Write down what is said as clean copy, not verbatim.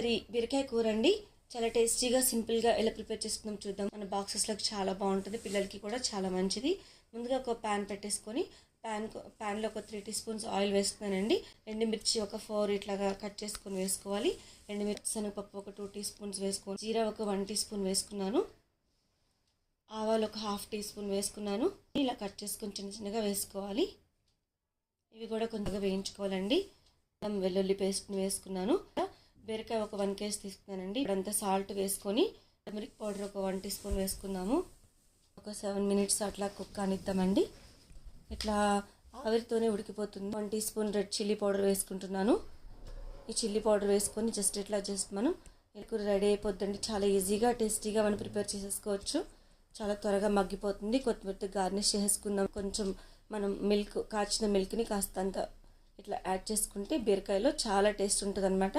Curry బీరకాయ కూర అండి. చాలా టేస్టీగా సింపుల్గా ఎలా ప్రిపేర్ చేసుకుందాం చూద్దాం. మన బాక్సెస్లోకి చాలా బాగుంటుంది, పిల్లలకి కూడా చాలా మంచిది. ముందుగా ఒక ప్యాన్ పెట్టేసుకొని ప్యాన్లో ఒక 3 teaspoons ఆయిల్ వేస్తున్నానండి. ఎండుమిర్చి ఒక 4 ఇట్లాగా కట్ చేసుకొని వేసుకోవాలి. ఎండుమిర్చి, శనగపప్పు ఒక 2 teaspoons వేసుకోవాలి. జీరా ఒక 1 teaspoon వేసుకున్నాను. ఆవాలు ఒక 1/2 teaspoon వేసుకున్నాను. ఇలా కట్ చేసుకొని చిన్న చిన్నగా వేసుకోవాలి. ఇవి కూడా కొంచెంగా వేయించుకోవాలండి. వెల్లుల్లి పేస్ట్ని వేసుకున్నాను. బీరకాయ ఒక 1 kg తీసుకున్నానండి. ఇప్పుడంతా సాల్ట్ వేసుకొని టర్మరిక్ పౌడర్ ఒక 1 teaspoon వేసుకున్నాము. ఒక 7 minutes అట్లా కుక్ అనిద్దామండి. ఇట్లా ఆవిరితోనే ఉడికిపోతుంది. 1 teaspoon రెడ్ చిల్లీ పౌడర్ వేసుకుంటున్నాను. ఈ చిల్లీ పౌడర్ వేసుకొని జస్ట్ మనం కూర రెడీ అయిపోద్దండి. చాలా ఈజీగా టేస్టీగా మనం ప్రిపేర్ చేసేసుకోవచ్చు. చాలా త్వరగా మగ్గిపోతుంది. కొత్తిమీరతో గార్నిష్ చేసుకుందాం. కొంచెం మనం కాచిన మిల్క్ని కాస్తంత ఇట్లా యాడ్ చేసుకుంటే బీరకాయలో చాలా టేస్ట్ ఉంటుంది అన్నమాట.